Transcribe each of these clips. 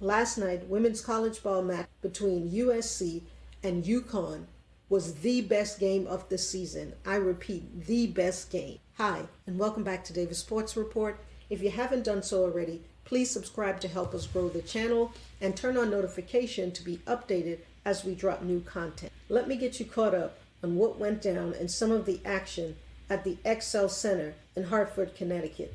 Last night, women's college ball match between USC and Uconn was the best game of the season. I repeat, the best game. Hi, and welcome back to Davis Sports Report. If you haven't done so already, please subscribe to help us grow the channel and turn on notification to be updated as we drop new content. Let me get you caught up on what went down and some of the action at the XL Center in Hartford, Connecticut.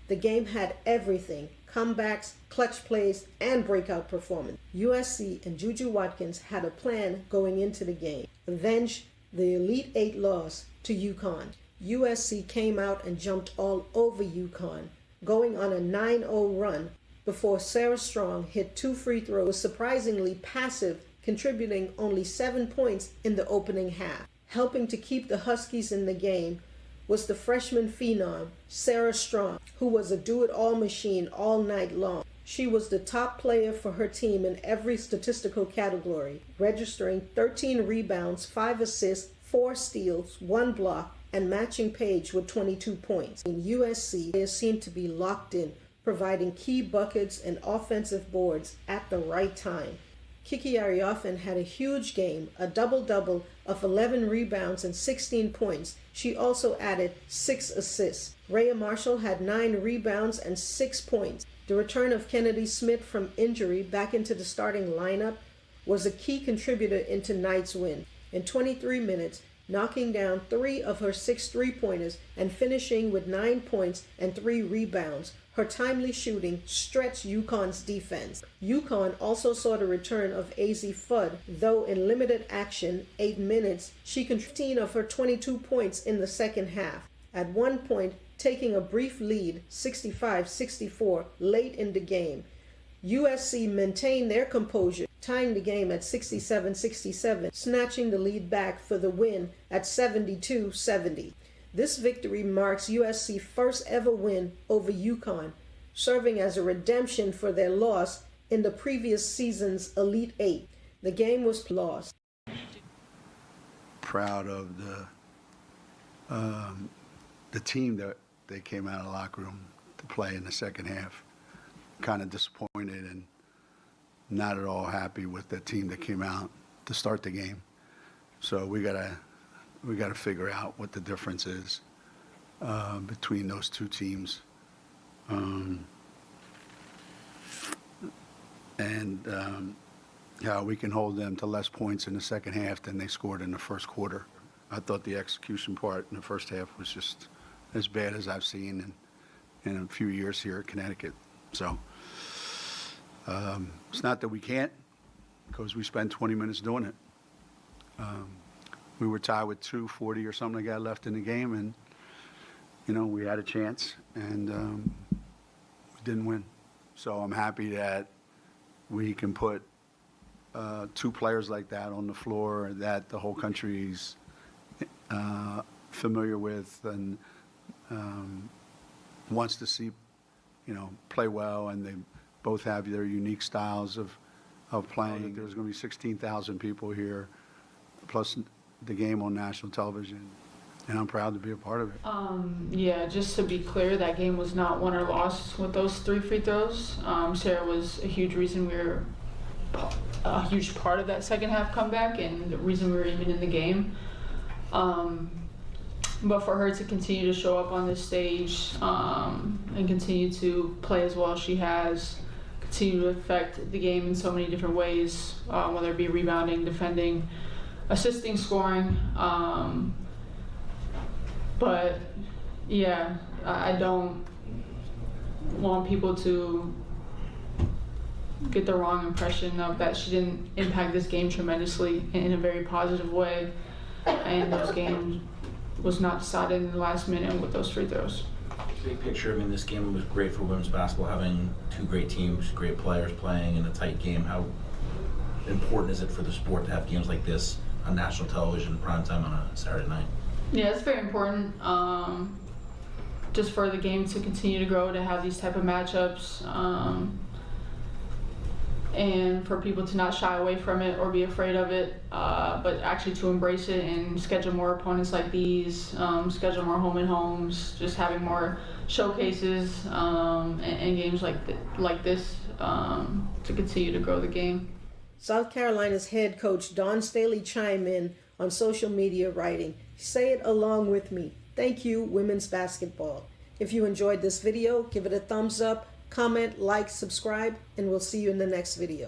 The game had everything: comebacks, clutch plays, and breakout performance. USC and Juju Watkins had a plan going into the game: avenge the Elite Eight loss to Uconn. USC came out and jumped all over Uconn, going on a 9-0 run before Sarah Strong hit 2 free throws, surprisingly passive, contributing only 7 points in the opening half. Helping to keep the Huskies in the game was the freshman phenom, Sarah Strong, who was a do-it-all machine all night long. She was the top player for her team in every statistical category, registering 13 rebounds, 5 assists, 4 steals, 1 block, and matching Paige with 22 points. In USC, they seemed to be locked in, providing key buckets and offensive boards at the right time. Kiki Arioffen had a huge game, a double-double of 11 rebounds and 16 points. She also added 6 assists. Rhea Marshall had 9 rebounds and 6 points. The return of Kennedy Smith from injury back into the starting lineup was a key contributor in tonight's win. In 23 minutes, knocking down 3 of her 6 three-pointers and finishing with 9 points and 3 rebounds. Her timely shooting stretched Uconn's defense. Uconn also saw the return of AZ Fudd, though in limited action, 8 minutes, she contributed 15 of her 22 points in the second half. At one point, taking a brief lead, 65-64, late in the game. USC maintained their composure, tying the game at 67-67, snatching the lead back for the win at 72-70. This victory marks USC's first ever win over Uconn, serving as a redemption for their loss in the previous season's Elite Eight. The game was lost. Proud of the team that they came out of the locker room to play in the second half. Kind of disappointed and not at all happy with the team that came out to start the game. So we gotta figure out what the difference is between those two teams, and how we can hold them to less points in the second half than they scored in the first quarter. I thought the execution part in the first half was just as bad as I've seen in a few years here at Connecticut. So it's not that we can't, because we spent 20 minutes doing it. We were tied with 2:40 or something like that left in the game, and we had a chance, and we didn't win. So I'm happy that we can put 2 players like that on the floor that the whole country's familiar with and wants to see, play well, and they both have their unique styles of playing. There's going to be 16,000 people here, plus the game on national television, and I'm proud to be a part of it. Yeah, just to be clear, that game was not won or lost with those 3 free throws. Sarah was a huge reason we were a huge part of that second half comeback and the reason we were even in the game. But for her to continue to show up on this stage and continue to play as well as she has, continue to affect the game in so many different ways, whether it be rebounding, defending, assisting, scoring. But yeah, I don't want people to get the wrong impression of that she didn't impact this game tremendously in a very positive way, and this game was not decided in the last minute with those free throws. Big picture, this game was great for women's basketball, having 2 great teams, great players playing in a tight game. How important is it for the sport to have games like this on national television, primetime on a Saturday night? Yeah, it's very important. Just for the game to continue to grow, to have these type of matchups, and for people to not shy away from it or be afraid of it, but actually to embrace it and schedule more opponents like these, schedule more home and homes, just having more showcases and games like this to continue to grow the game. South Carolina's head coach Don Staley chimed in on social media writing, "Say it along with me. Thank you, women's basketball." If you enjoyed this video, give it a thumbs up, comment, like, subscribe, and we'll see you in the next video.